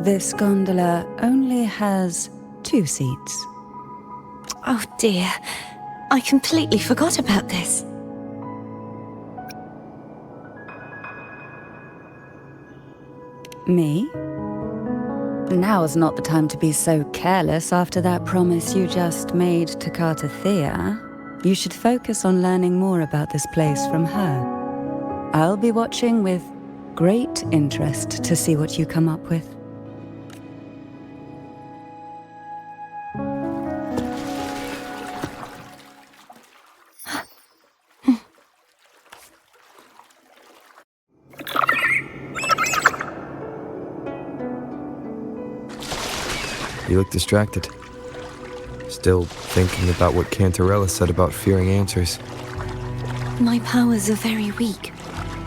This gondola only has 2 seats. Oh dear, I completely forgot about this. Me? Now is not the time to be so careless after that promise you just made to Cartethyia. You should focus on learning more about this place from her. I'll be watching with great interest to see what you come up with. You look distracted. Still thinking about what Cantarella said about fearing answers. My powers are very weak,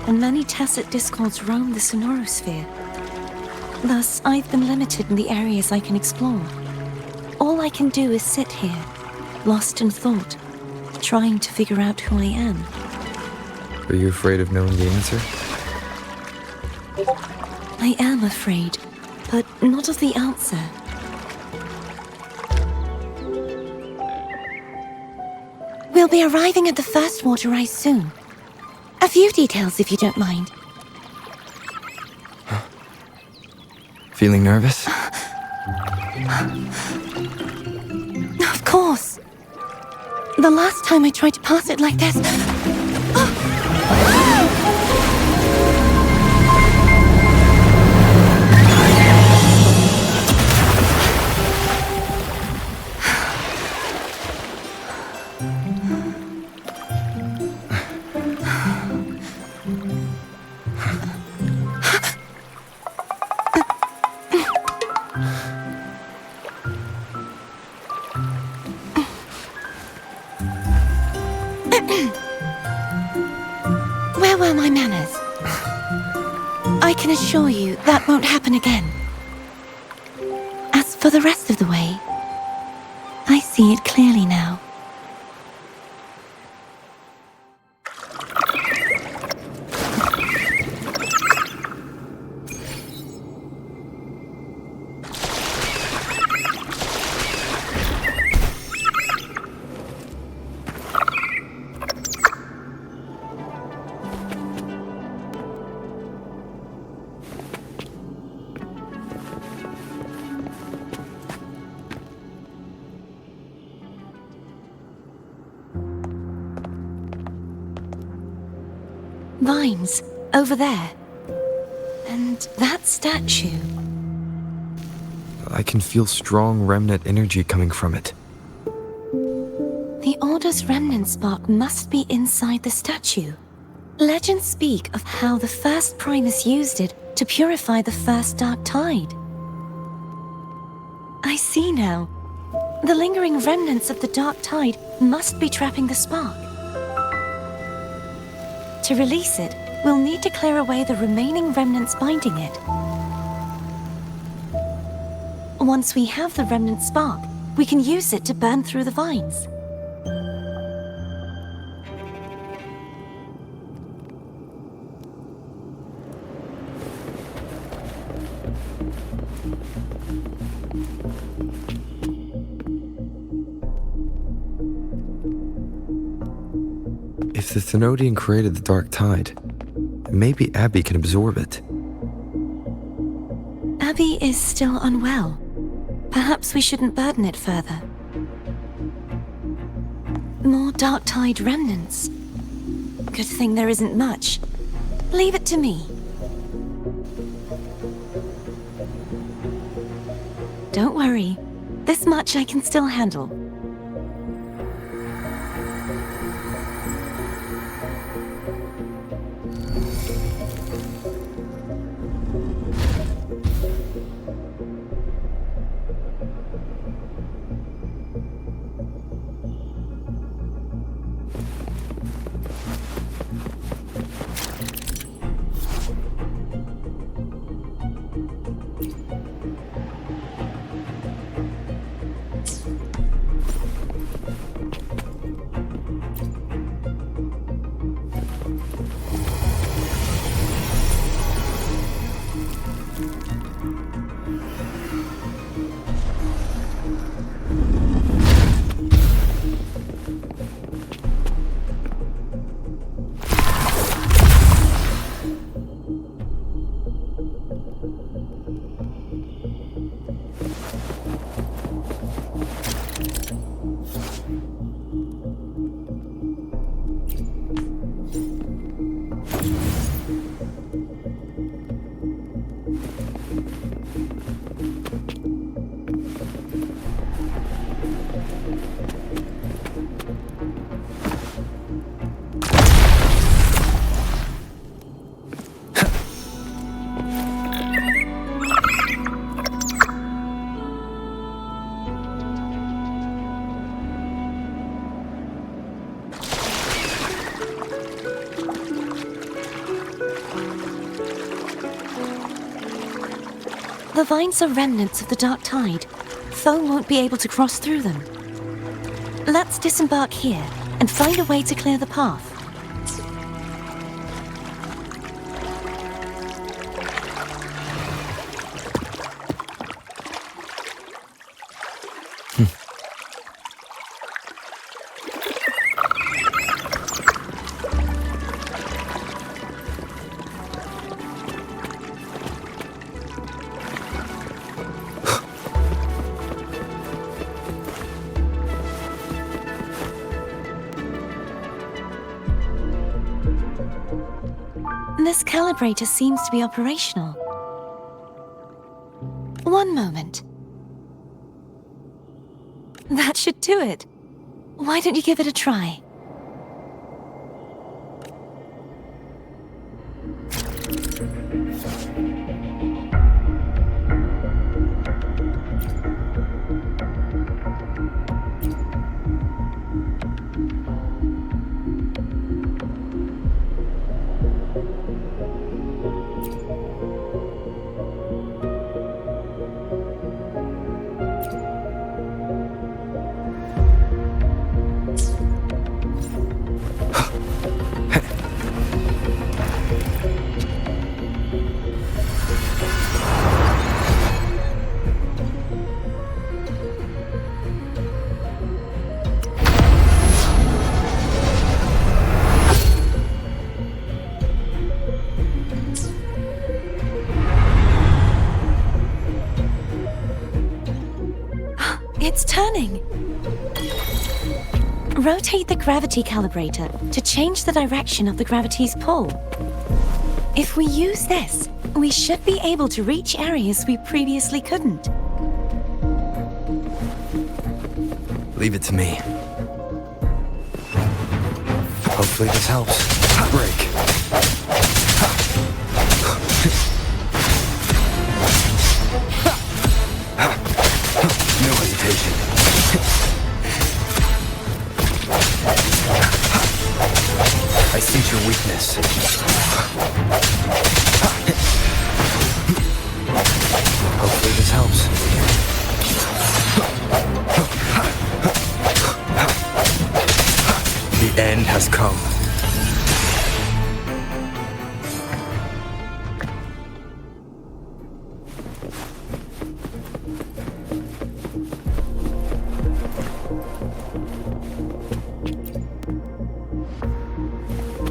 and many tacit discords roam the sonorosphere. Thus, I've been limited in the areas I can explore. All I can do is sit here, lost in thought, trying to figure out who I am. Are you afraid of knowing the answer? I am afraid, but not of the answer. We'll be arriving at the first water rise soon. A few details, if you don't mind. Feeling nervous? Of course. The last time I tried to pass it like this... Where were my manners? I can assure you that won't happen again. As for the rest of the way, I see it clearly now. Vines, over there. And that statue. I can feel strong remnant energy coming from it. The Order's remnant spark must be inside the statue. Legends speak of how the first Primus used it to purify the first dark tide. I see now. The lingering remnants of the dark tide must be trapping the spark. To release it, we'll need to clear away the remaining remnants binding it. Once we have the remnant spark, we can use it to burn through the vines. If the Thenodian created the dark tide, maybe Abby can absorb it. Abby is still unwell. Perhaps we shouldn't burden it further. More dark tide remnants. Good thing there isn't much. Leave it to me. Don't worry. This much I can still handle. The vines are remnants of the dark tide. Foam won't be able to cross through them. Let's disembark here and find a way to clear the path. This calibrator seems to be operational. One moment. That should do it. Why don't you give it a try? It's turning. Rotate the gravity calibrator to change the direction of the gravity's pull. If we use this, we should be able to reach areas we previously couldn't. Leave it to me. Hopefully this helps. Break. No hesitation. I sense your weakness. Hopefully this helps. The end has come.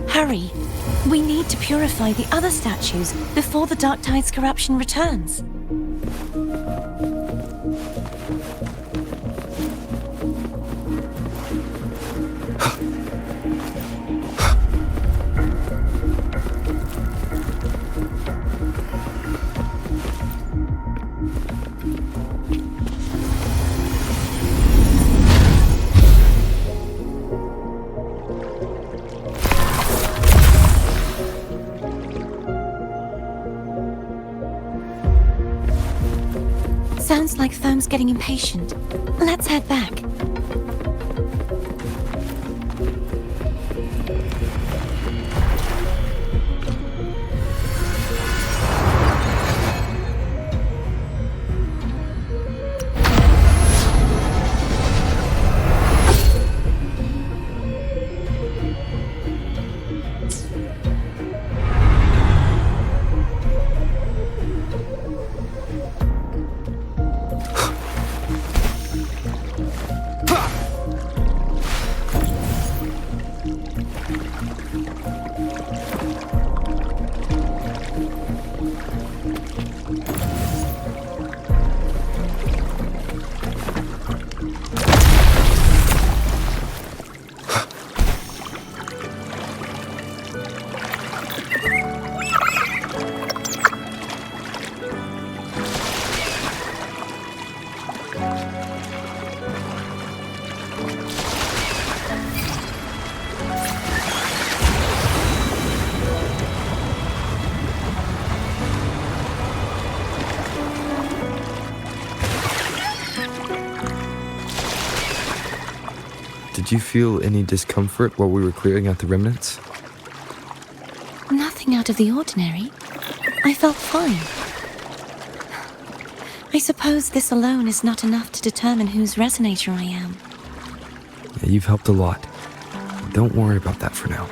Hurry! We need to purify the other statues before the Dark Tide's corruption returns. Sounds like Foam's getting impatient. Let's head back. Did you feel any discomfort while we were clearing out the remnants? Nothing out of the ordinary. I felt fine. I suppose this alone is not enough to determine whose resonator I am. Yeah, you've helped a lot. Don't worry about that for now.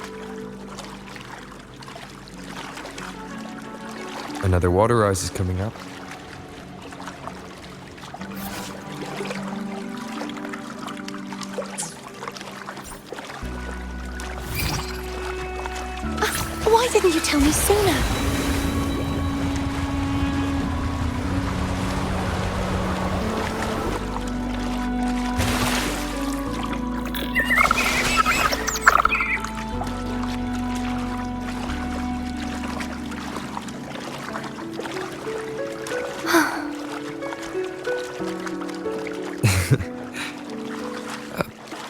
Another water rise is coming up. Why didn't you tell me sooner?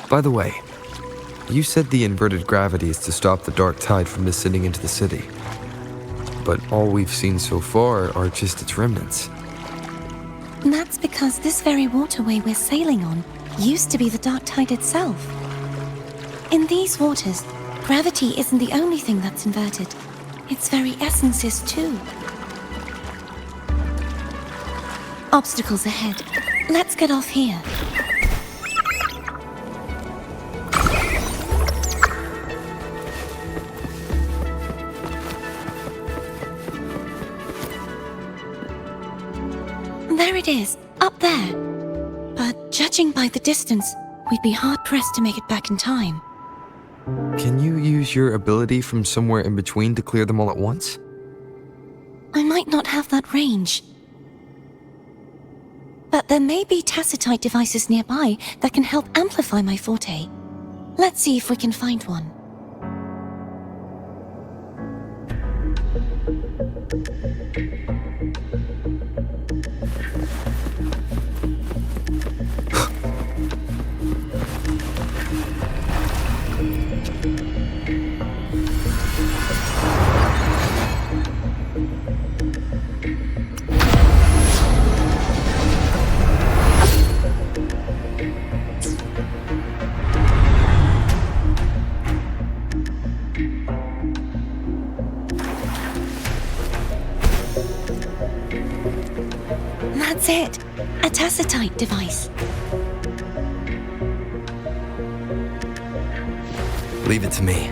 By the way, you said the inverted gravity is to stop the dark tide from descending into the city. But all we've seen so far are just its remnants. That's because this very waterway we're sailing on used to be the dark tide itself. In these waters, gravity isn't the only thing that's inverted. Its very essence is too. Obstacles ahead. Let's get off here. There it is, up there. But judging by the distance, we'd be hard-pressed to make it back in time. Can you use your ability from somewhere in between to clear them all at once? I might not have that range. But there may be tacitite devices nearby that can help amplify my forte. Let's see if we can find one. That's it. A tacitite device. Leave it to me.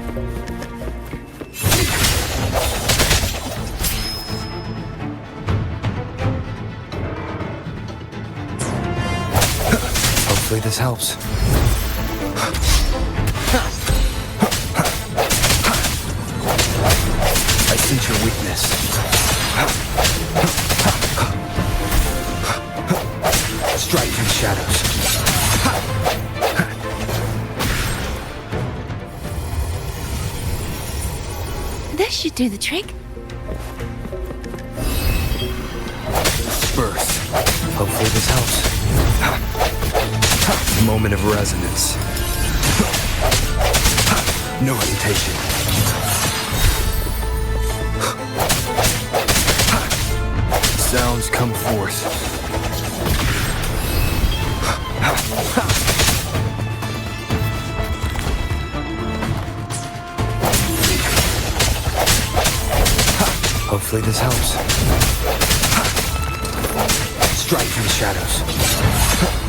Hopefully this helps. I sense your weakness. Strike from the shadows. This should do the trick. Burst. Hopefully this helps. Moment of resonance. No hesitation. Sounds come forth. Hopefully this helps. Strike from the shadows.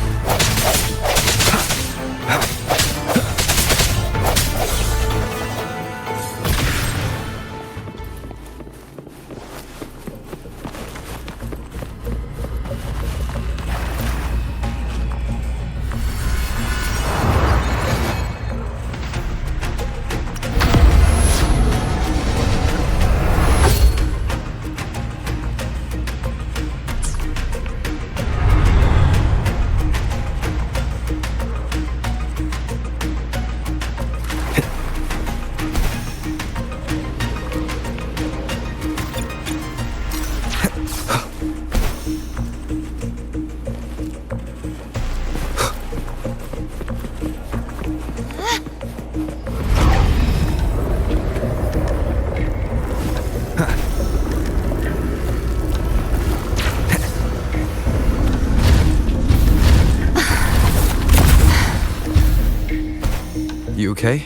You okay?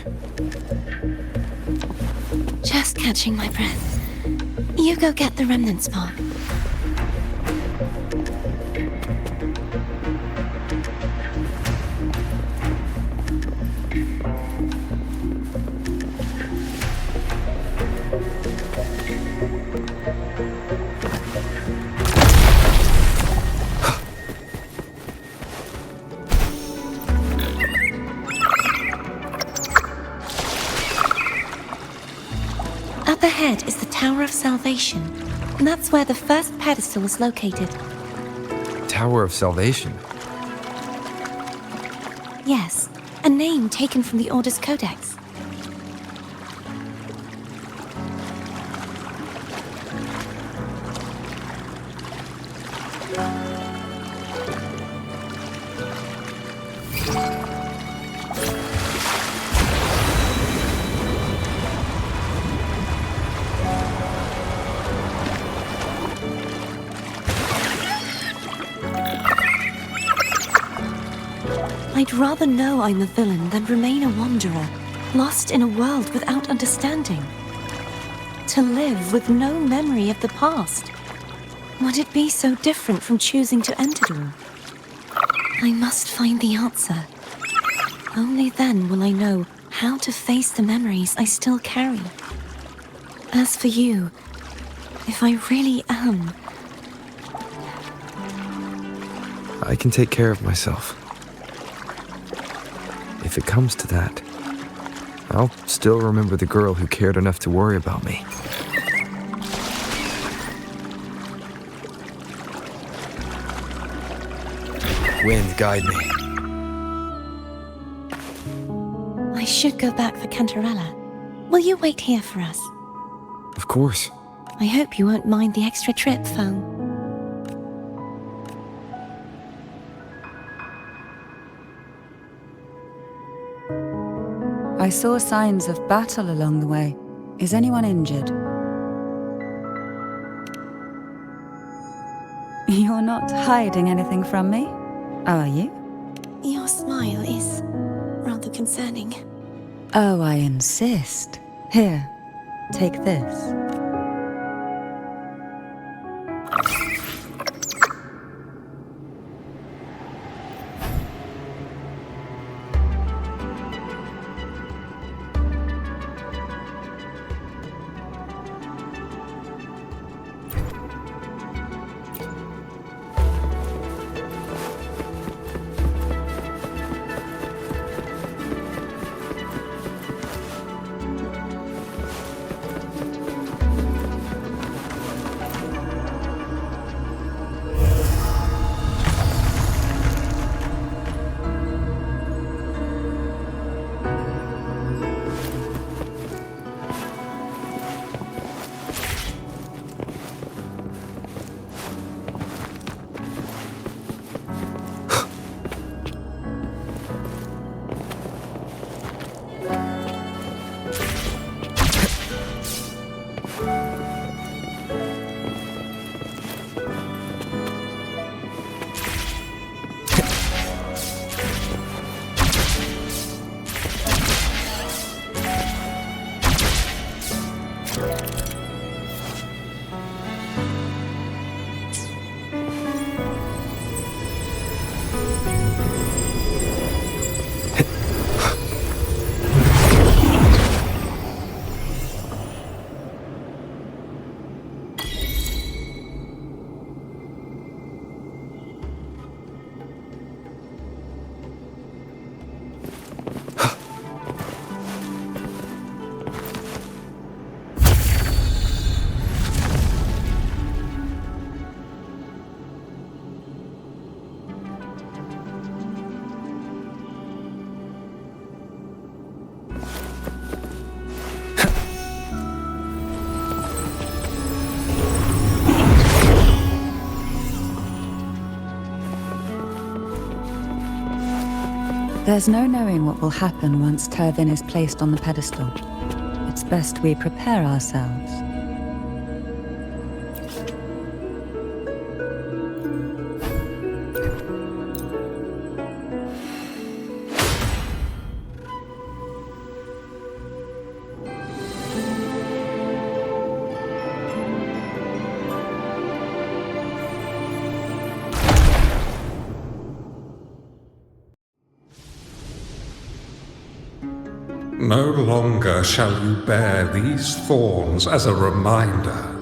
Just catching my breath. You go get the remnant spark. Up ahead is the Tower of Salvation, and that's where the first pedestal is located. Tower of Salvation? Yes, a name taken from the Order's Codex. I'd rather know I'm a villain than remain a wanderer, lost in a world without understanding. To live with no memory of the past. Would it be so different from choosing to end it all? I must find the answer. Only then will I know how to face the memories I still carry. As for you, if I really am... I can take care of myself. If it comes to that, I'll still remember the girl who cared enough to worry about me. Wind, guide me. I should go back for Cantarella. Will you wait here for us? Of course. I hope you won't mind the extra trip, Foam. I saw signs of battle along the way. Is anyone injured? You're not hiding anything from me, are you? Your smile is rather concerning. Oh, I insist. Here, take this. There's no knowing what will happen once Turvin is placed on the pedestal. It's best we prepare ourselves. No longer shall you bear these thorns as a reminder.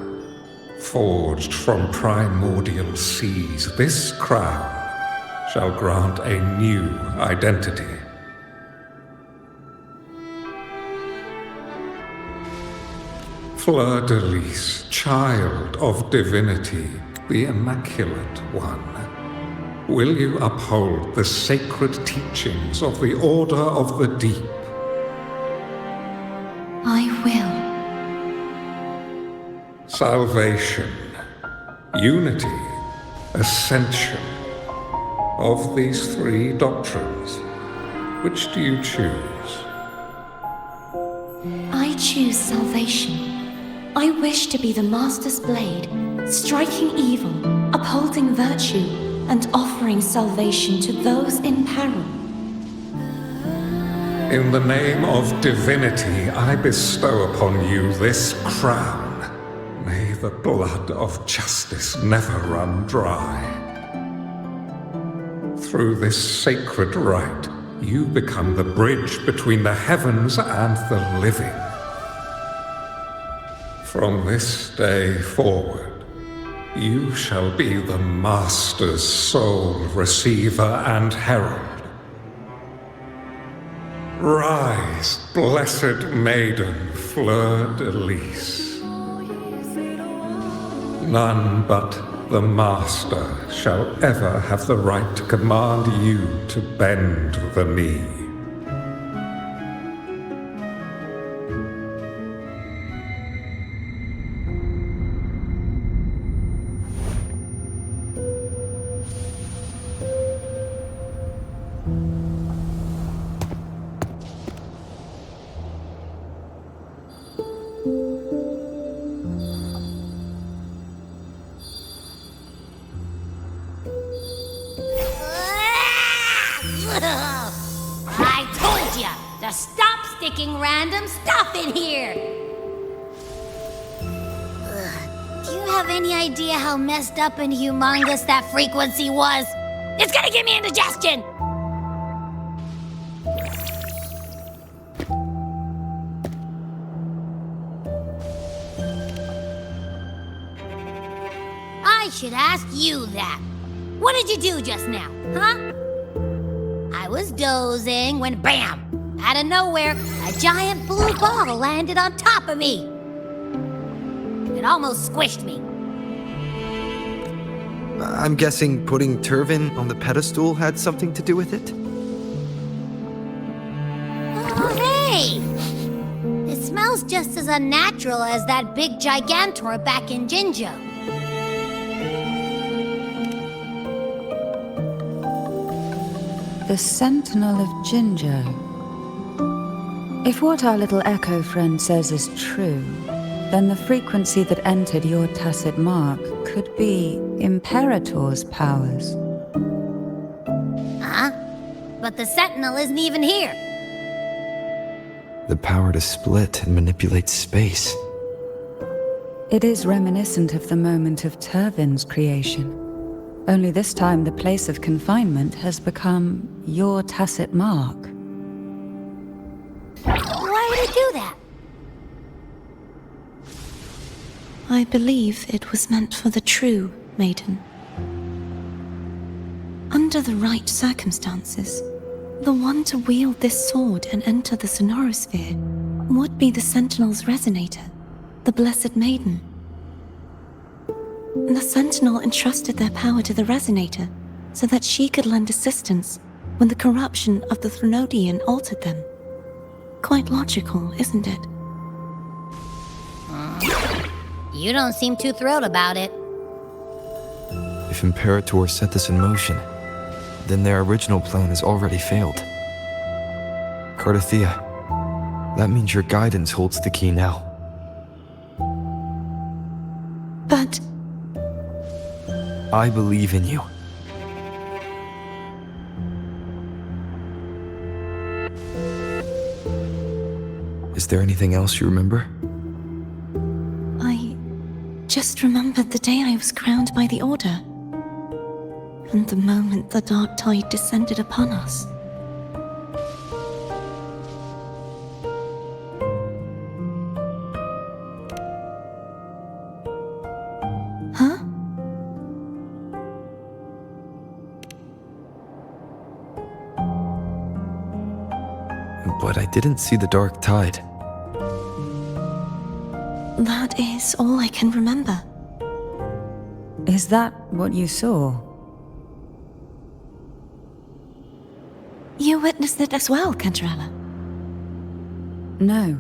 Forged from primordial seas, this crown shall grant a new identity. Fleur-de-lis, child of divinity, the Immaculate One, will you uphold the sacred teachings of the Order of the Deep? I will. Salvation, unity, ascension. Of these three doctrines, which do you choose? I choose salvation. I wish to be the Master's blade, striking evil, upholding virtue, and offering salvation to those in peril. In the name of divinity, I bestow upon you this crown. May the blood of justice never run dry. Through this sacred rite, you become the bridge between the heavens and the living. From this day forward, you shall be the Master's sole receiver and herald. Rise, blessed maiden, Fleur-de-lis. None but the Master shall ever have the right to command you to bend the knee. I told ya to stop sticking random stuff in here! Do you have any idea how messed up and humongous that frequency was? It's gonna give me indigestion! I should ask you that. What did you do just now, huh? I was dozing when BAM! Out of nowhere, a giant blue ball landed on top of me. It almost squished me. I'm guessing putting Turvin on the pedestal had something to do with it? Oh, hey! It smells just as unnatural as that big gigantor back in Jinjo. The Sentinel of Jinjo. If what our little echo friend says is true, then the frequency that entered your tacit mark could be Imperator's powers. Huh? But the Sentinel isn't even here. The power to split and manipulate space. It is reminiscent of the moment of Turvin's creation. Only this time the place of confinement has become your tacit mark. Why would it do that? I believe it was meant for the true maiden. Under the right circumstances, the one to wield this sword and enter the sonorosphere would be the Sentinel's resonator, the Blessed Maiden. The Sentinel entrusted their power to the resonator so that she could lend assistance when the corruption of the Threnodian altered them. Quite logical, isn't it? You don't seem too thrilled about it. If Imperator set this in motion, then their original plan has already failed. Cartethyia, that means your guidance holds the key now. But I believe in you. Is there anything else you remember? I just remembered the day I was crowned by the Order, and the moment the dark tide descended upon us. Huh? But I didn't see the dark tide. That is all I can remember. Is that what you saw? You witnessed it as well, Cantarella. No.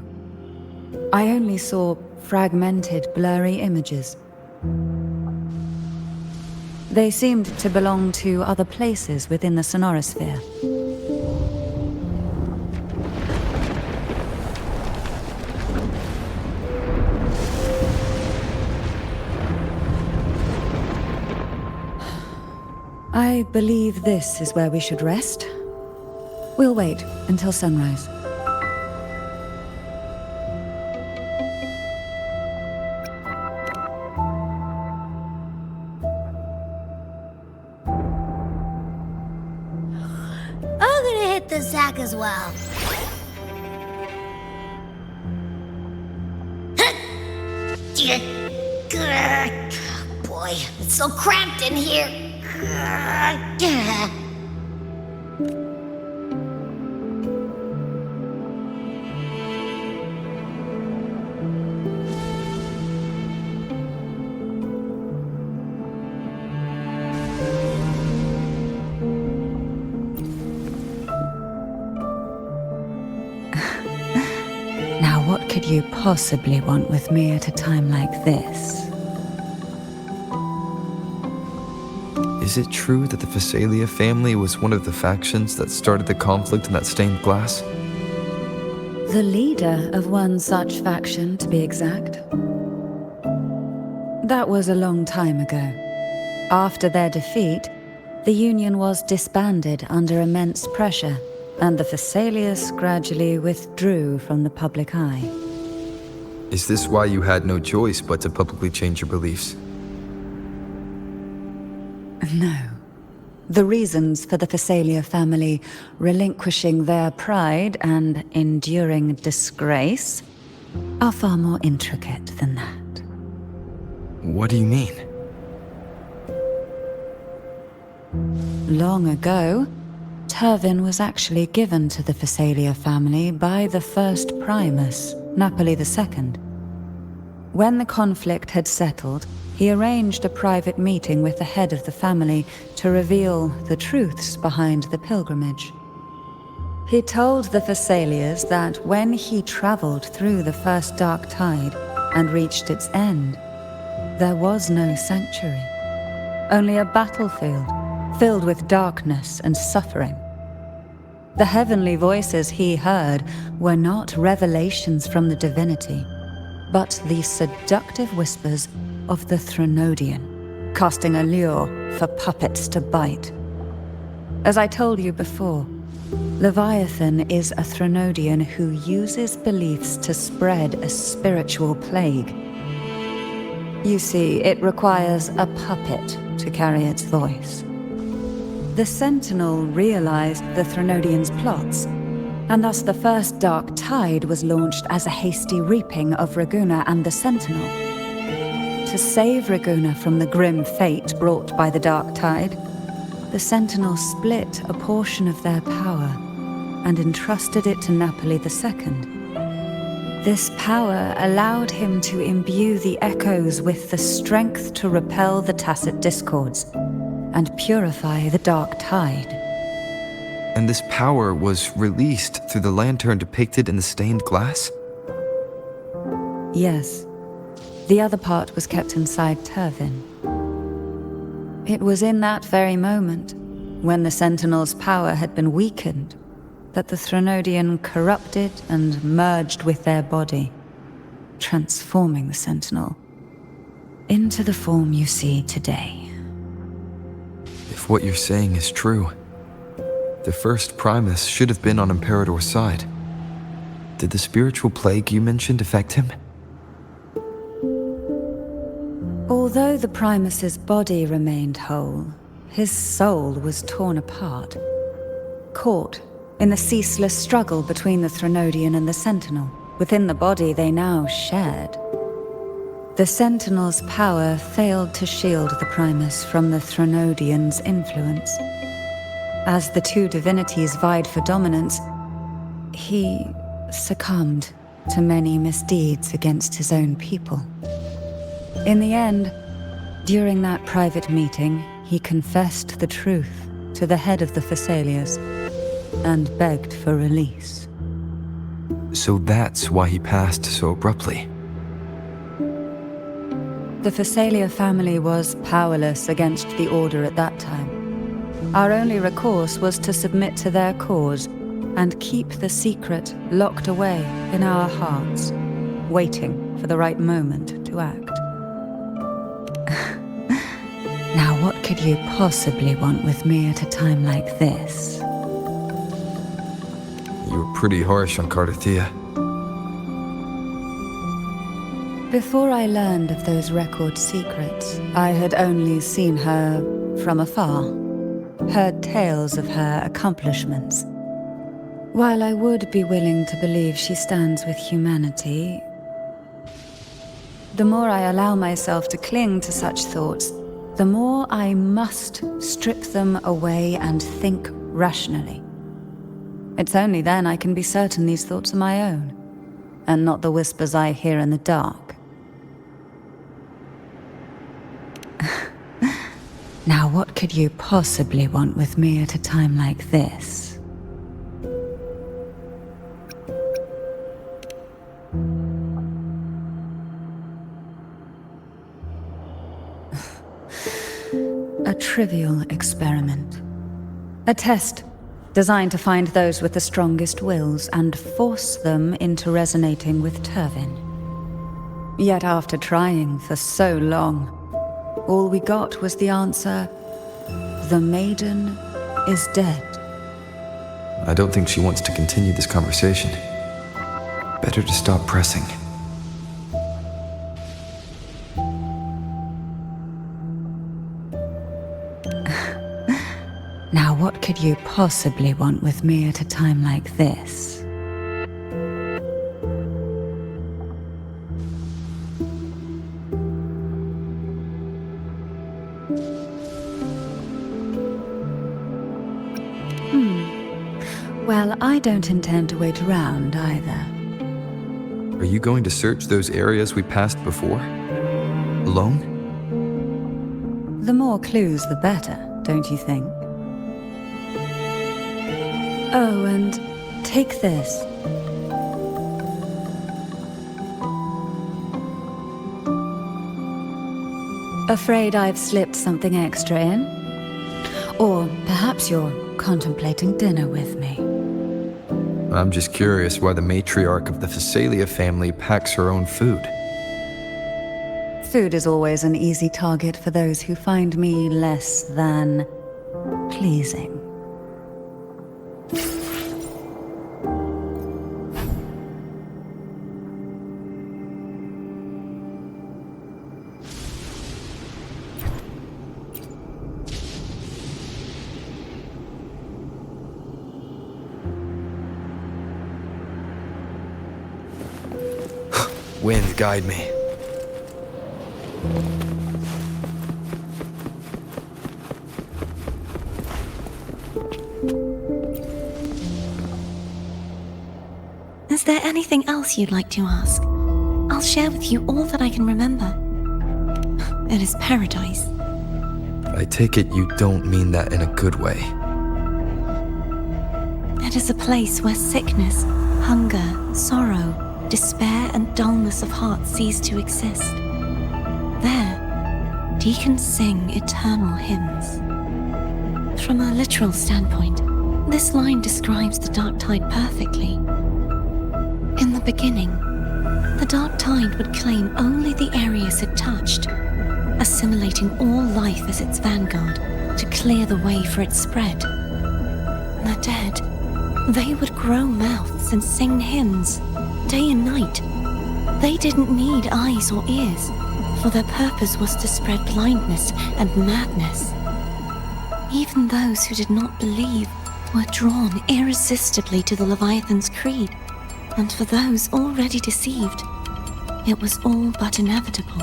I only saw fragmented, blurry images. They seemed to belong to other places within the sonorosphere. I believe this is where we should rest. We'll wait until sunrise. I'm gonna hit the sack as well. Boy, it's so cramped in here. Now, what could you possibly want with me at a time like this? Is it true that the Phasalia family was one of the factions that started the conflict in that stained glass? The leader of one such faction, to be exact. That was a long time ago. After their defeat, the Union was disbanded under immense pressure, and the Phasalias gradually withdrew from the public eye. Is this why you had no choice but to publicly change your beliefs? No. The reasons for the Phasalia family relinquishing their pride and enduring disgrace are far more intricate than that. What do you mean? Long ago, Turvin was actually given to the Phasalia family by the first Primus, Napoli II. When the conflict had settled, he arranged a private meeting with the head of the family to reveal the truths behind the pilgrimage. He told the Phasalias that when he traveled through the first dark tide and reached its end, there was no sanctuary, only a battlefield filled with darkness and suffering. The heavenly voices he heard were not revelations from the divinity, but the seductive whispers of the Threnodian, casting a lure for puppets to bite. As I told you before, Leviathan is a Threnodian who uses beliefs to spread a spiritual plague. You see, it requires a puppet to carry its voice. The Sentinel realized the Threnodian's plots, and thus the first dark tide was launched as a hasty reaping of Raguna and the Sentinel. To save Raguna from the grim fate brought by the dark tide, the Sentinel split a portion of their power and entrusted it to Napoli II. This power allowed him to imbue the echoes with the strength to repel the tacit discords and purify the dark tide. And this power was released through the lantern depicted in the stained glass? Yes. The other part was kept inside Turvin. It was in that very moment, when the Sentinel's power had been weakened, that the Threnodian corrupted and merged with their body, transforming the Sentinel into the form you see today. If what you're saying is true, the first Primus should have been on Imperador's side. Did the spiritual plague you mentioned affect him? Although the Primus's body remained whole, his soul was torn apart, caught in the ceaseless struggle between the Threnodian and the Sentinel. Within the body they now shared. The Sentinel's power failed to shield the Primus from the Threnodian's influence. As the two divinities vied for dominance, he succumbed to many misdeeds against his own people. In the end, during that private meeting, he confessed the truth to the head of the Thessalias and begged for release. So that's why he passed so abruptly. The Thessalia family was powerless against the Order at that time. Our only recourse was to submit to their cause and keep the secret locked away in our hearts, waiting for the right moment to act. Now what could you possibly want with me at a time like this? You were pretty harsh on Cartethyia. Before I learned of those record secrets, I had only seen her from afar, heard tales of her accomplishments. While I would be willing to believe she stands with humanity, the more I allow myself to cling to such thoughts, the more I must strip them away and think rationally. It's only then I can be certain these thoughts are my own, and not the whispers I hear in the dark. Now what could you possibly want with me at a time like this? A trivial experiment. A test designed to find those with the strongest wills and force them into resonating with Turvin. Yet after trying for so long, all we got was the answer, "The maiden is dead." I don't think she wants to continue this conversation. Better to stop pressing. Now what could you possibly want with me at a time like this? Well, I don't intend to wait around either. Are you going to search those areas we passed before? Alone? The more clues, the better, don't you think? Oh, and take this. Afraid I've slipped something extra in? Or perhaps you're contemplating dinner with me. I'm just curious why the matriarch of the Thessalia family packs her own food. Food is always an easy target for those who find me less than pleasing. Wind, guide me. Is there anything else you'd like to ask? I'll share with you all that I can remember. It is paradise. I take it you don't mean that in a good way. It is a place where sickness, hunger, sorrow, despair and dullness of heart cease to exist. There, deacons sing eternal hymns. From a literal standpoint, This line describes the dark tide perfectly. In the beginning, the dark tide would claim only the areas it touched, assimilating all life as its vanguard to clear the way for its spread. The dead, they would grow mouths and sing hymns, day and night. They didn't need eyes or ears, for their purpose was to spread blindness and madness. Even those who did not believe were drawn irresistibly to the Leviathan's creed, and for those already deceived, it was all but inevitable.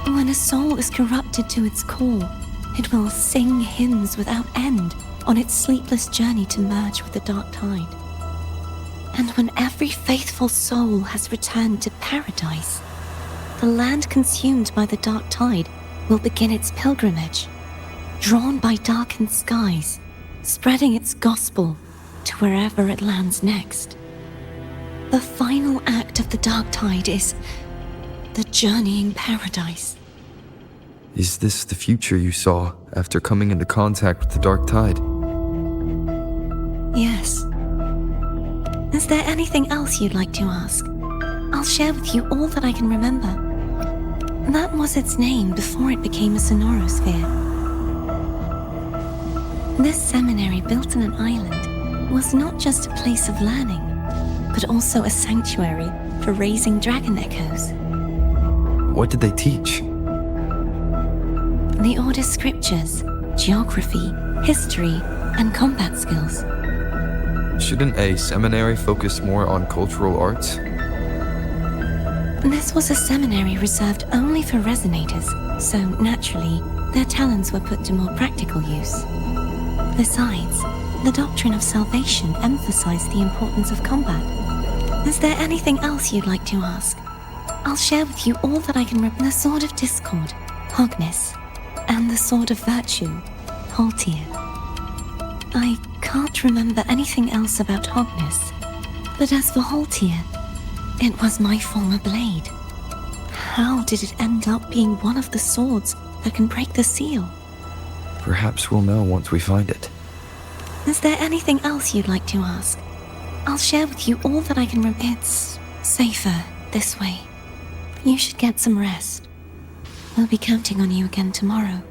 When a soul is corrupted to its core, it will sing hymns without end on its sleepless journey to merge with the dark tide. And when every faithful soul has returned to paradise, the land consumed by the dark tide will begin its pilgrimage, drawn by darkened skies, spreading its gospel to wherever it lands next. The final act of the dark tide is the journeying paradise. Is this the future you saw after coming into contact with the dark tide? Yes. Is there anything else you'd like to ask? I'll share with you all that I can remember. That was its name before it became a sonorosphere. This seminary, built on an island, was not just a place of learning, but also a sanctuary for raising dragon echoes. What did they teach? The Order's scriptures, geography, history, and combat skills. Shouldn't a seminary focus more on cultural arts? This was a seminary reserved only for resonators, so naturally, their talents were put to more practical use. Besides, the doctrine of salvation emphasized the importance of combat. Is there anything else you'd like to ask? I'll share with you all that I can remember. The Sword of Discord, Hogness, and the Sword of Virtue, Haltier. I can't remember anything else about Hogness, but as for Haltier, it was my former blade. How did it end up being one of the swords that can break the seal? Perhaps we'll know once we find it. Is there anything else you'd like to ask? I'll share with you all that I can remember. It's safer this way. You should get some rest. We'll be counting on you again tomorrow.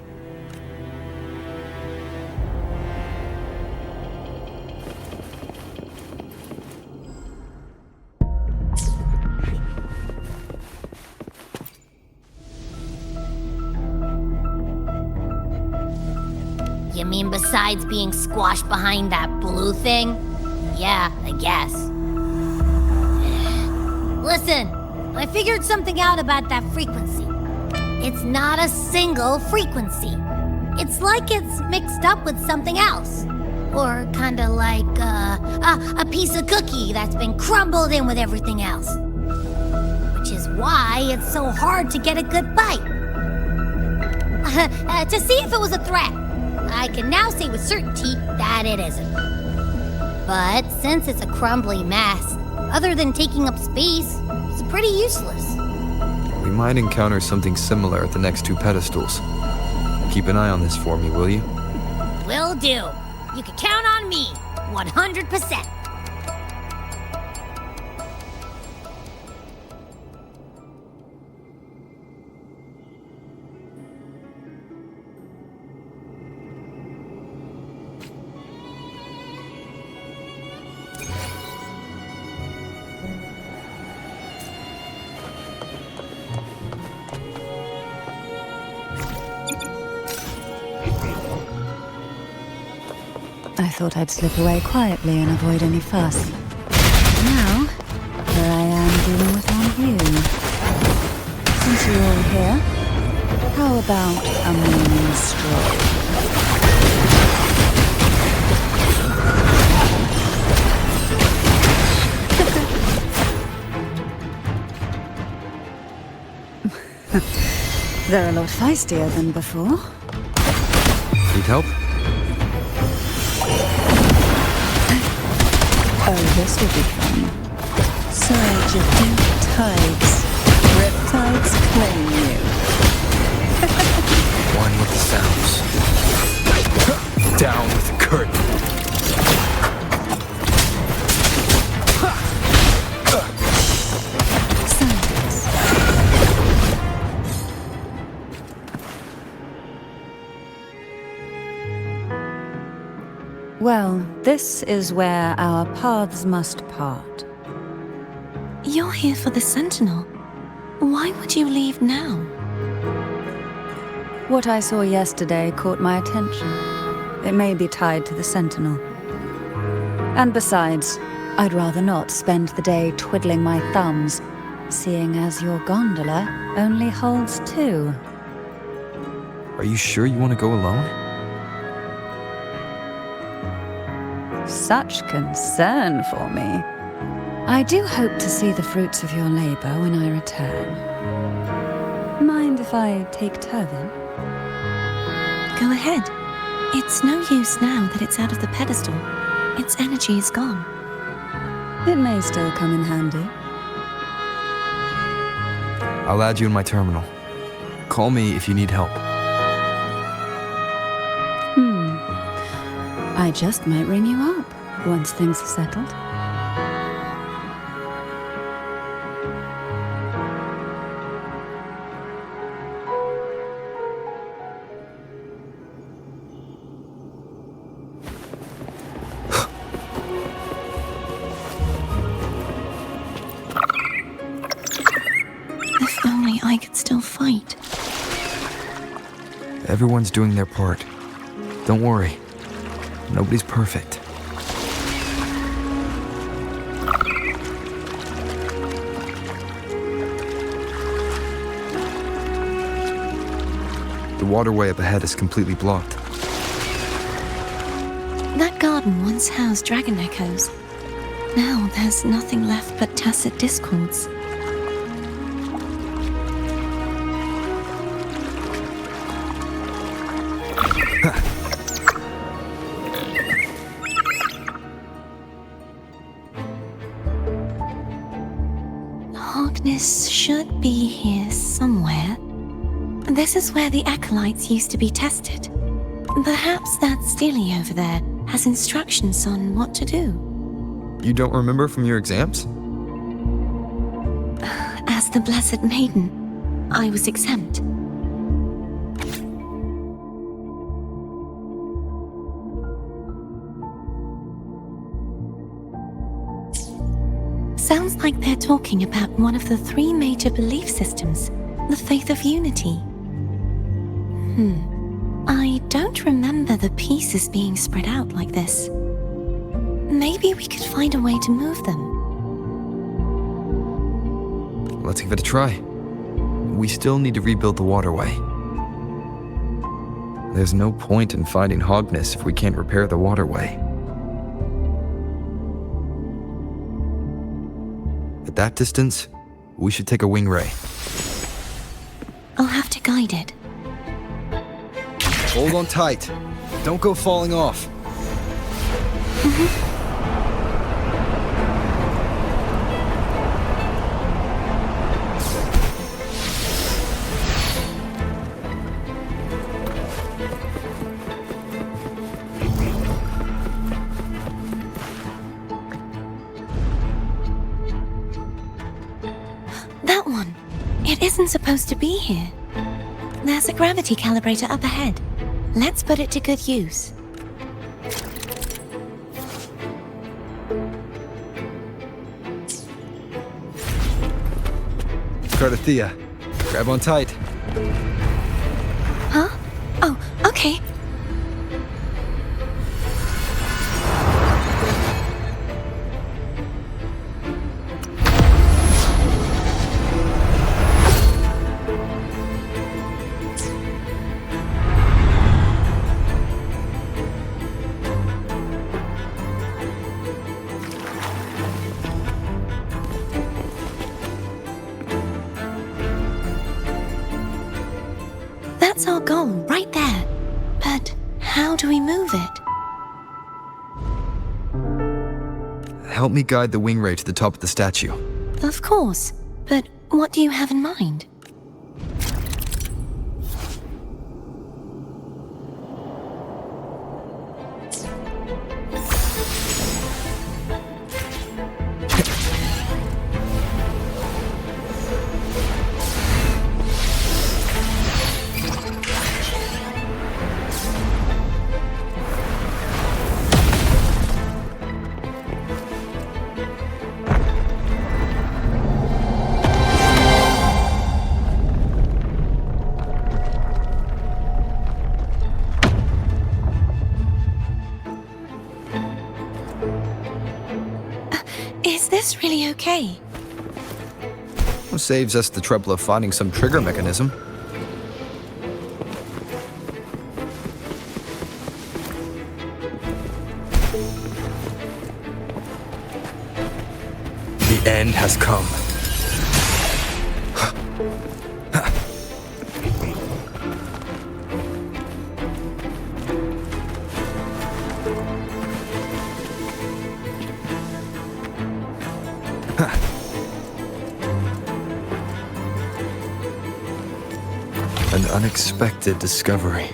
You mean besides being squashed behind that blue thing? Yeah, I guess. Listen, I figured something out about that frequency. It's not a single frequency. It's like it's mixed up with something else. Or kinda like a piece of cookie that's been crumbled in with everything else. Which is why it's so hard to get a good bite. To see if it was a threat, I can now say with certainty that it isn't. But since it's a crumbly mess, other than taking up space, it's pretty useless. We might encounter something similar at the next two pedestals. Keep an eye on this for me, will you? Will do. You can count on me, 100%. I thought I'd slip away quietly and avoid any fuss. Now, here I am dealing with all of you. Since you're all here, how about a morning stroll? They're a lot feistier than before. Need help? Oh, this will be fun. Surge of deep tides. Riptides claim you. One with the sounds. Down with the curtain. Well, this is where our paths must part. You're here for the Sentinel. Why would you leave now? What I saw yesterday caught my attention. It may be tied to the Sentinel. And besides, I'd rather not spend the day twiddling my thumbs, seeing as your gondola only holds 2. Are you sure you want to go alone? Such concern for me. I do hope to see the fruits of your labor when I return. Mind if I take Turvin? Go ahead. It's no use now that it's out of the pedestal. Its energy is gone. It may still come in handy. I'll add you in my terminal. Call me if you need help. I just might ring you up once things are settled. If only I could still fight. Everyone's doing their part. Don't worry. Nobody's perfect. The waterway up ahead is completely blocked. That garden once housed dragon echoes. Now there's nothing left but tacit discords. Hogness should be here somewhere. This is where the acolytes used to be tested. Perhaps that Steely over there has instructions on what to do. You don't remember from your exams? As the Blessed Maiden, I was exempt. Sounds like they're talking about one of the 3 major belief systems, the faith of unity. I don't remember the pieces being spread out like this. Maybe we could find a way to move them. Let's give it a try. We still need to rebuild the waterway. There's no point in fighting Hogness if we can't repair the waterway. At that distance, we should take a wing ray. I'll have to guide it. Hold on tight. Don't go falling off. That one. It isn't supposed to be here. There's a gravity calibrator up ahead. Let's put it to good use. Cartethyia, grab on tight. Huh? Oh, okay. That's our goal, right there. But how do we move it? Help me guide the wing ray to the top of the statue. Of course. But what do you have in mind? this really okay? Saves us the trouble of finding some trigger mechanism. The end has come. An unexpected discovery.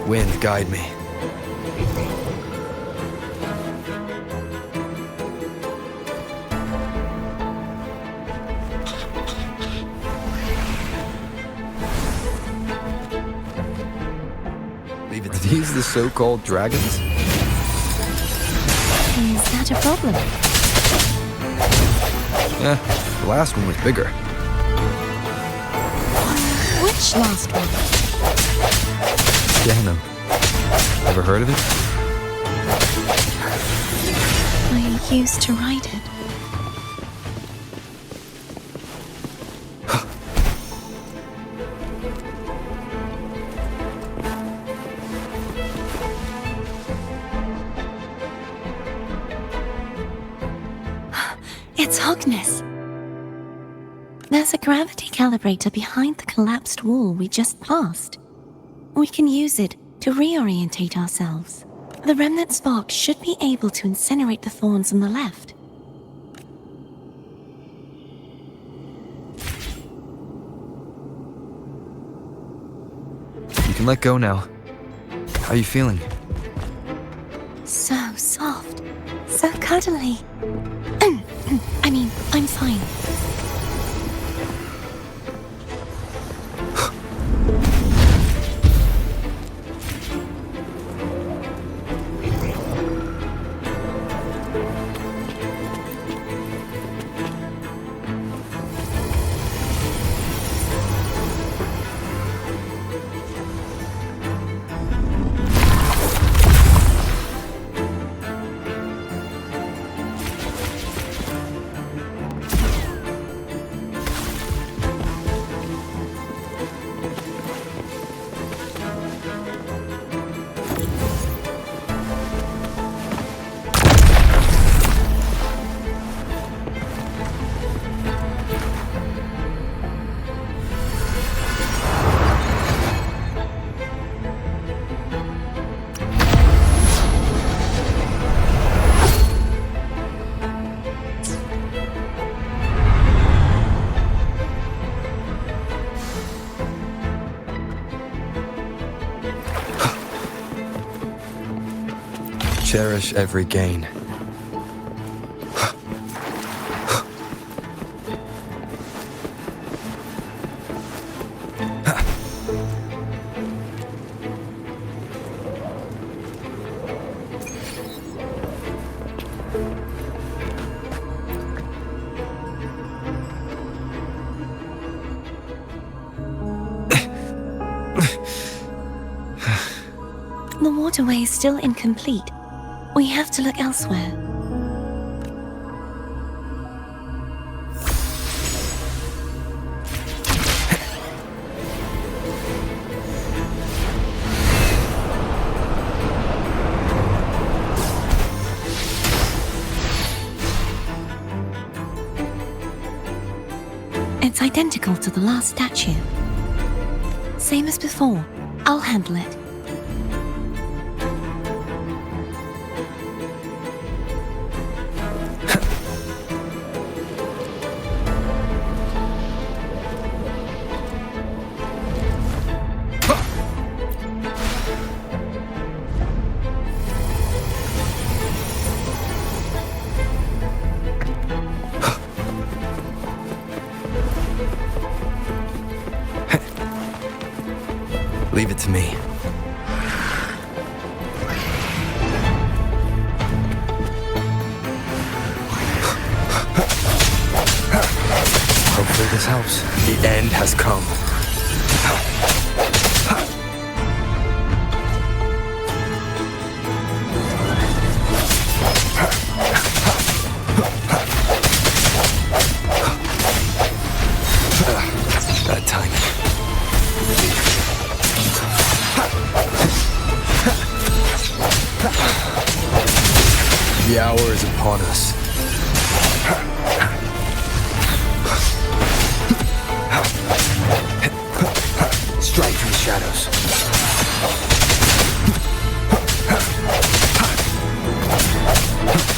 Wind, guide me. Are these the so-called dragons? Is that a problem? The last one was bigger. Which last one? Damn. Ever heard of it? I used to ride it. It's Hogness. There's a gravity calibrator behind the collapsed wall we just passed. We can use it to reorientate ourselves. The remnant spark should be able to incinerate the thorns on the left. You can let go now. How are you feeling? So soft. So cuddly. I mean, I'm fine. Cherish every gain. The waterway is still incomplete. We have to look elsewhere. It's identical to the last statue. Same as before. I'll handle it. Leave it to me. Hopefully this helps. The end has come. upon us. Strike from the shadows.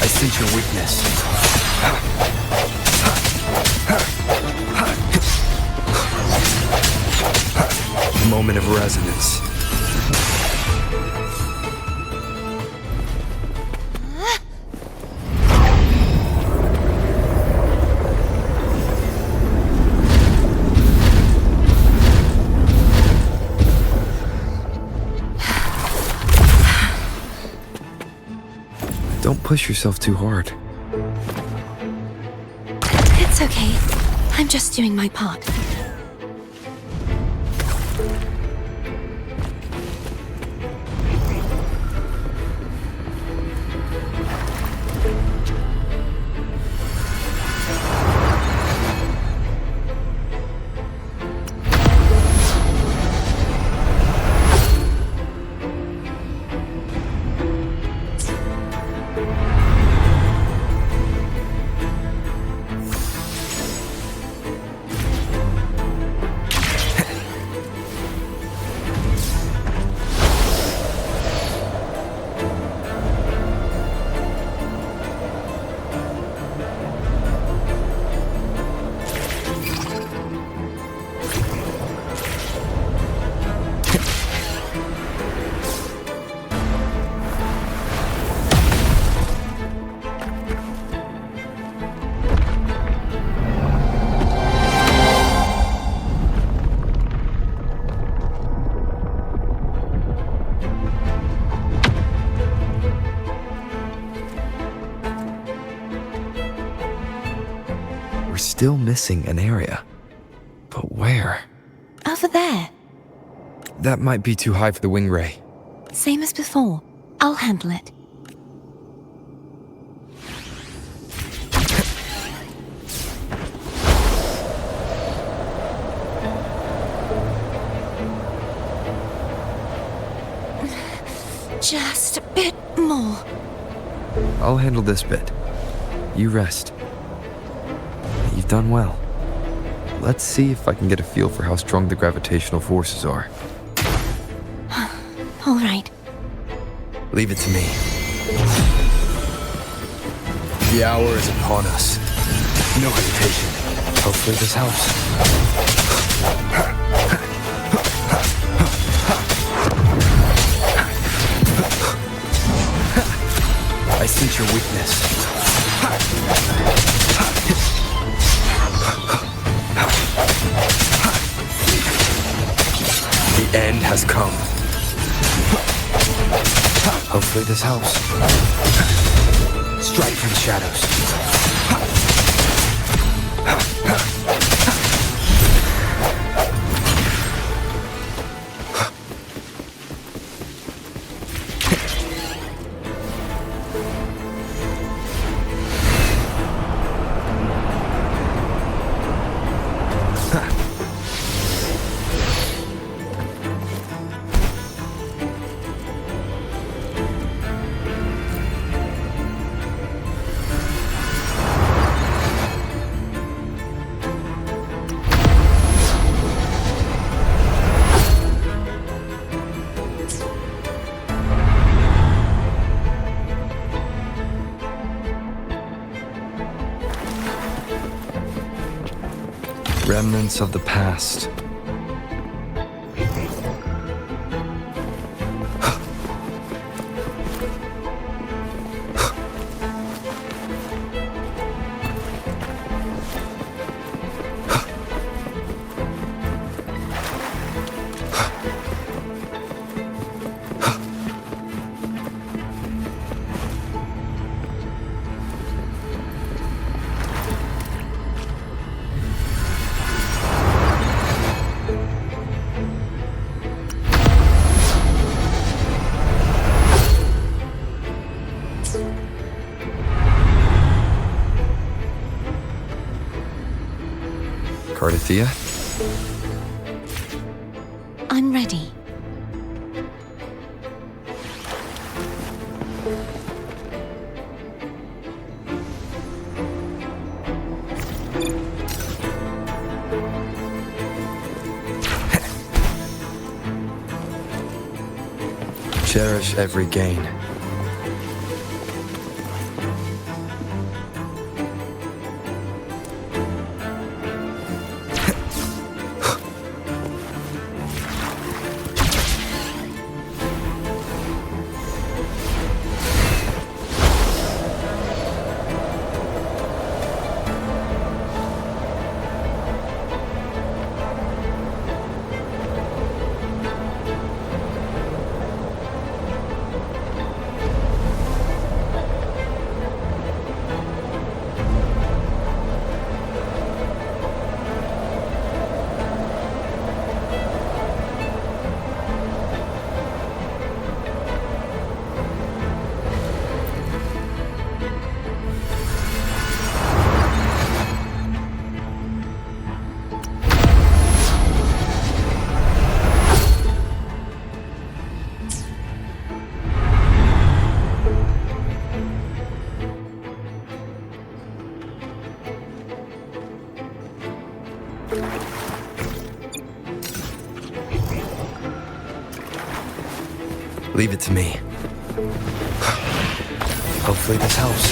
I sense your weakness. Moment of resonance. Don't push yourself too hard. It's okay. I'm just doing my part. Still missing an area. But where? Over there. That might be too high for the wing ray. Same as before. I'll handle it. Just a bit more. I'll handle this bit. You rest. You've done well. Let's see if I can get a feel for how strong the gravitational forces are. All right. Leave it to me. The hour is upon us. No hesitation. Hopefully this helps. I sense your weakness. The end has come. Hopefully this helps. Strike from the shadows. Remnants of the past. Cartethyia? I'm ready. Cherish every gain. Leave it to me. Hopefully this helps.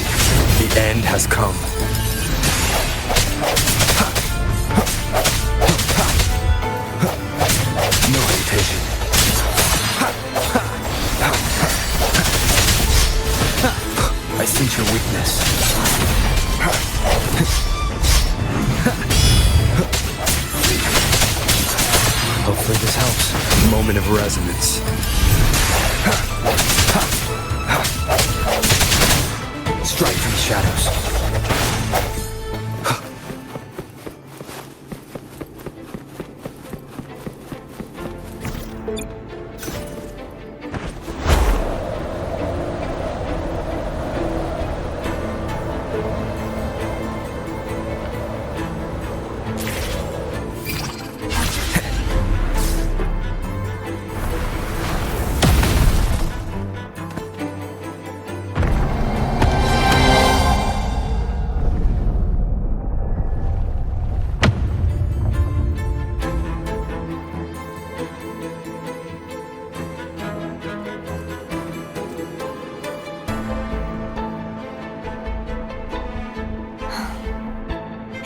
The end has come. No hesitation. I sense your weakness. Hopefully this helps. Moment of resonance. Strike from the shadows.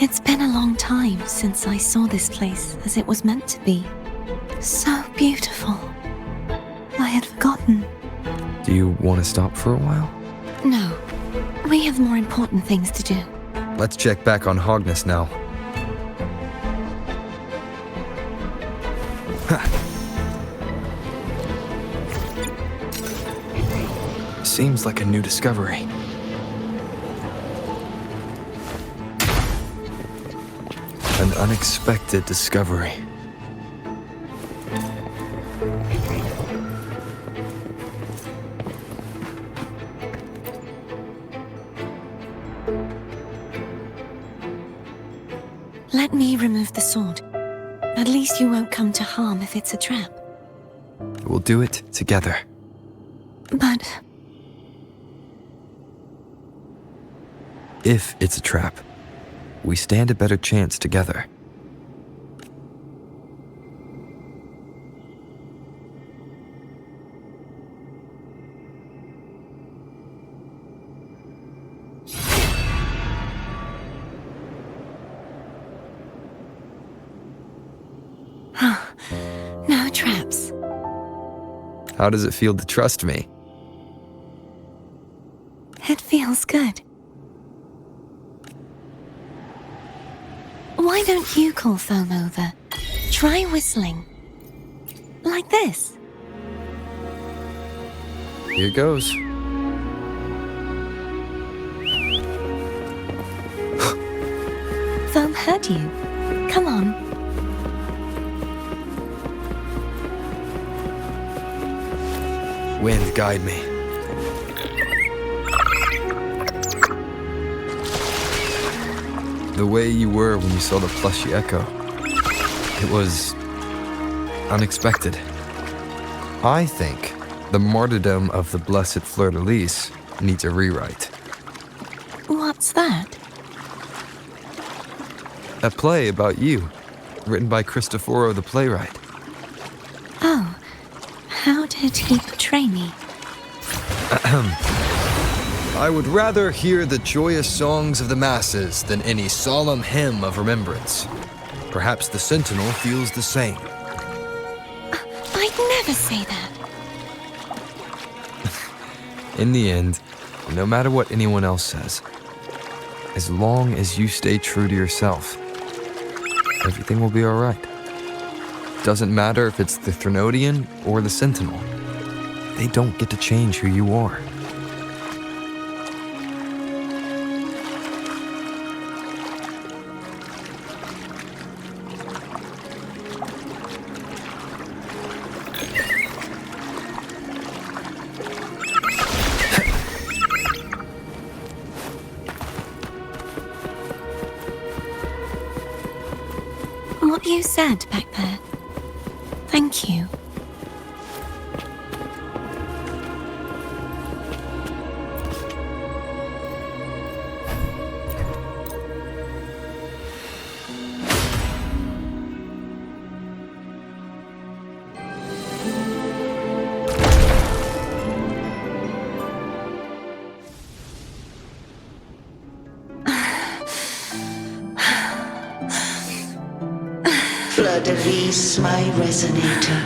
It's been a long time since I saw this place as it was meant to be. So beautiful. I had forgotten. Do you want to stop for a while? No, we have more important things to do. Let's check back on Hogness now. Seems like a new discovery. An unexpected discovery. Let me remove the sword. At least you won't come to harm if it's a trap. We'll do it together. But If it's a trap, we stand a better chance together. no traps. How does it feel to trust me? It feels good. Why don't you call Foam over? Try whistling. Like this. Here goes. Foam heard you. Come on. Wind, guide me. The way you were when you saw the plushy echo. It was unexpected. I think the martyrdom of the blessed fleur-de-lis needs a rewrite. What's that? A play about you, written by Cristoforo the playwright. Oh, how dare Did he betray me? I would rather hear the joyous songs of the masses than any solemn hymn of remembrance. Perhaps the sentinel feels the same. I'd never say that. In the end, no matter what anyone else says, as long as you stay true to yourself, everything will be all right. Doesn't matter if it's the Threnodian or the Sentinel. They don't get to change who you are. What you said back there. Thank you. Fleur-de-lis, my resonator,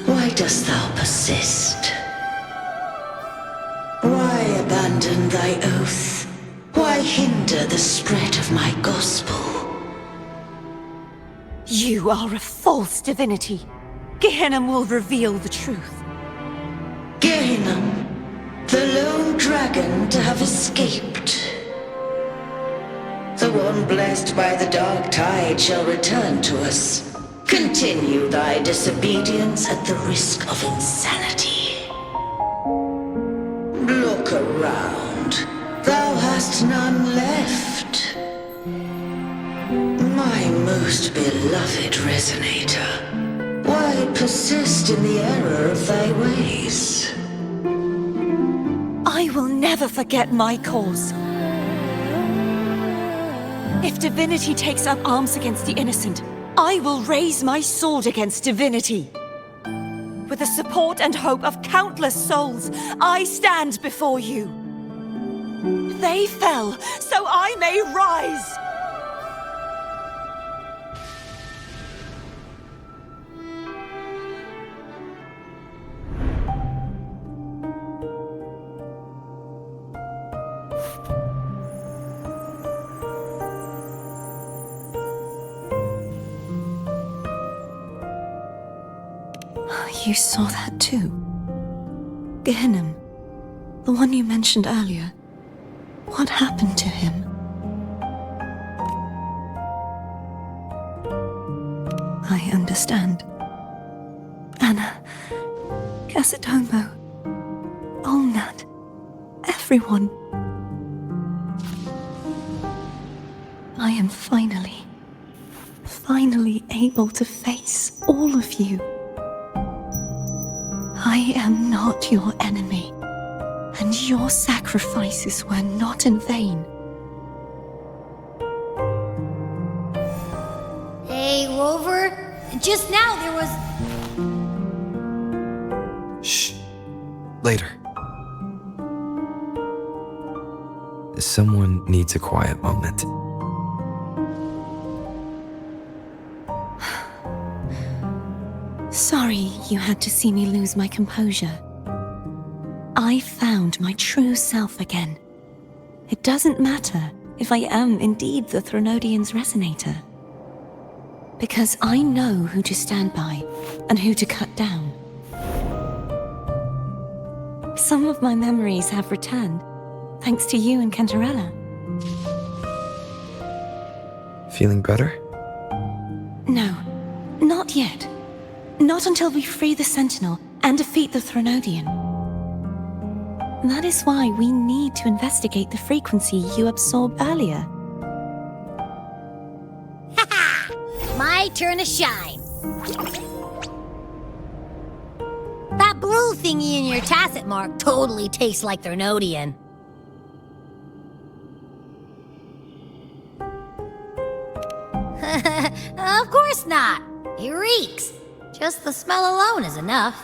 why dost thou persist? Why abandon thy oath? Why hinder the spread of my gospel? You are a false divinity. Gehenna will reveal the truth. Gehenna, the lone dragon to have escaped. The one blessed by the dark tide shall return to us. Continue thy disobedience at the risk of insanity. Look around. Thou hast none left. My most beloved resonator, why persist in the error of thy ways? I will never forget my cause. If divinity takes up arms against the innocent, I will raise my sword against divinity. With the support and hope of countless souls, I stand before you. They fell, so I may rise! You saw that too? Gehenna, the one you mentioned earlier. What happened to him? I understand. Anna, Casitomo, Olnat, everyone. I am finally able to face all of you. I am not your enemy, and your sacrifices were not in vain. Hey, Rover, just now there was... Shh. Later. Someone needs a quiet moment. Sorry you had to see me lose my composure. I found my true self again. It doesn't matter if I am indeed the Threnodian's resonator. Because I know who to stand by and who to cut down. Some of my memories have returned, thanks to you and Cantarella. Feeling better? No, not yet. Not until we free the Sentinel and defeat the Threnodian. That is why we need to investigate the frequency you absorbed earlier. My turn to shine. That blue thingy in your tacit mark totally tastes like Threnodian. Of course not. It reeks. Just the smell alone is enough.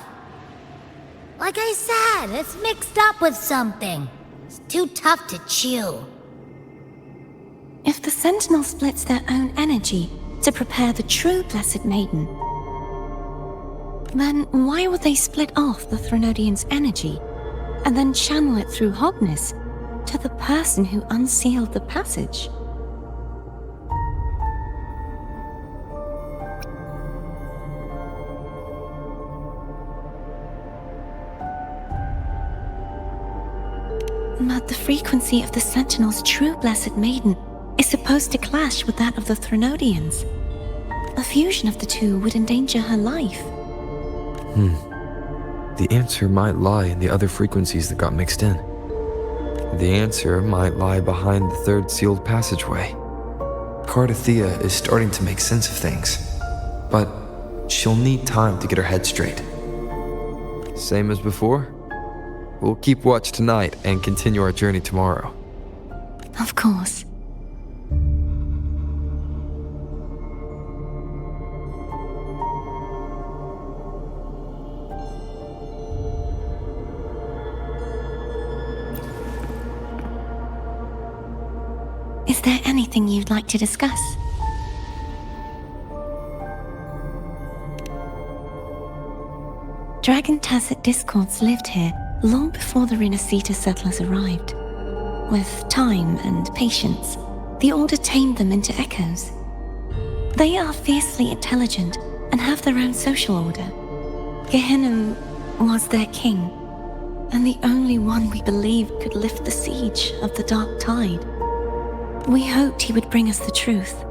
Like I said, it's mixed up with something. It's too tough to chew. If the Sentinel splits their own energy to prepare the true Blessed Maiden, then why would they split off the Threnodian's energy and then channel it through Hogness to the person who unsealed the passage? But the frequency of the Sentinel's true Blessed Maiden is supposed to clash with that of the Threnodians. A fusion of the two would endanger her life. The answer might lie in the other frequencies that got mixed in. The answer might lie behind the third sealed passageway. Cartethyia is starting to make sense of things, but she'll need time to get her head straight. Same as before? We'll keep watch tonight and continue our journey tomorrow. Of course. Is there anything you'd like to discuss? Dragon Tacet discords lived here long before the Renacita settlers arrived. With time and patience, the Order tamed them into echoes. They are fiercely intelligent and have their own social order. Gehinnom was their king, and the only one we believed could lift the siege of the Dark Tide. We hoped he would bring us the truth,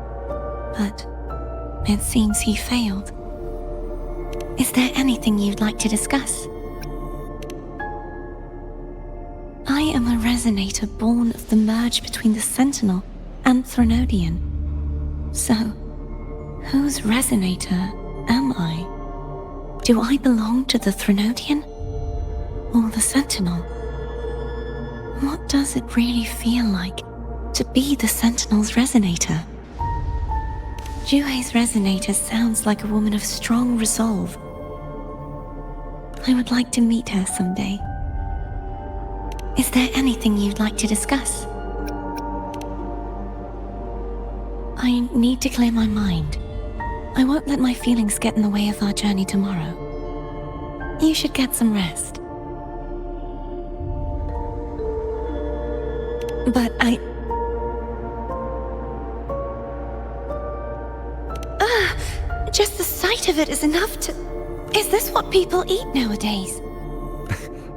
but it seems he failed. Is there anything you'd like to discuss? I am a resonator born of the merge between the Sentinel and Threnodian. So, whose resonator am I? Do I belong to the Threnodian or the Sentinel? What does it really feel like to be the Sentinel's resonator? Juhe's resonator sounds like a woman of strong resolve. I would like to meet her someday. Is there anything you'd like to discuss? I need to clear my mind. I won't let my feelings get in the way of our journey tomorrow. You should get some rest. But just the sight of it is enough to... Is this what people eat nowadays?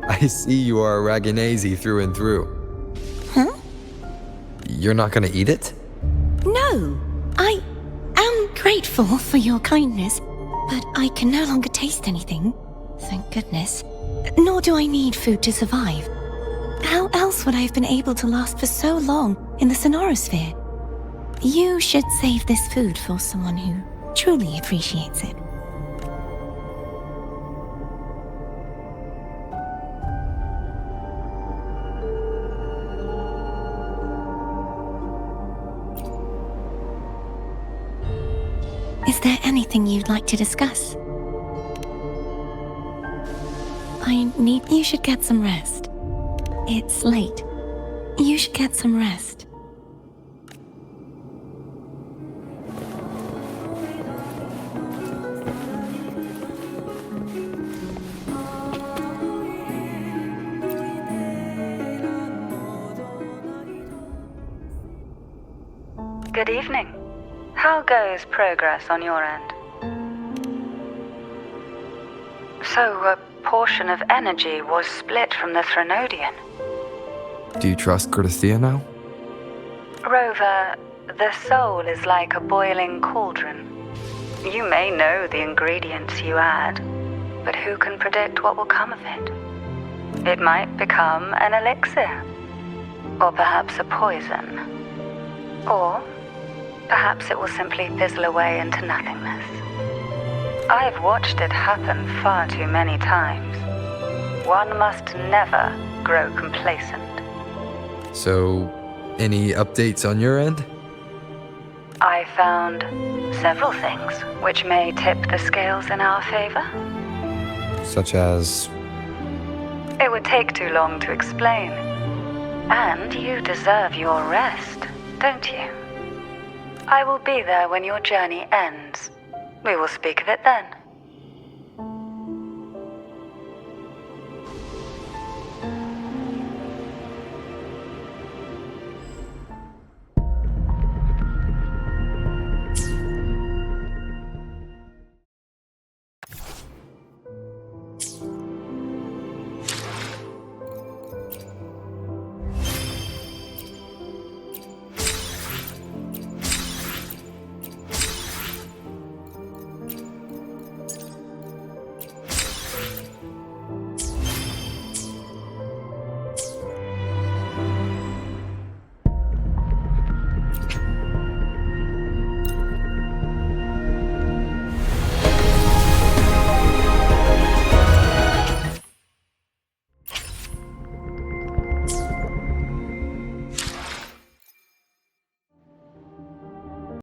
I see you are a Raganese through and through. Huh? You're not gonna eat it? No. I am grateful for your kindness, but I can no longer taste anything. Thank goodness. Nor do I need food to survive. How else would I have been able to last for so long in the sonorosphere? You should save this food for someone who truly appreciates it. Is there anything you'd like to discuss? You should get some rest. It's late. You should get some rest. Good evening. How goes progress on your end? So, a portion of energy was split from the Threnodian. Do you trust Cartethyia now? Rover, the soul is like a boiling cauldron. You may know the ingredients you add, but who can predict what will come of it? It might become an elixir, or perhaps a poison, or perhaps it will simply fizzle away into nothingness. I've watched it happen far too many times. One must never grow complacent. So, any updates on your end? I found several things which may tip the scales in our favor. Such as... It would take too long to explain. And you deserve your rest, don't you? I will be there when your journey ends. We will speak of it then.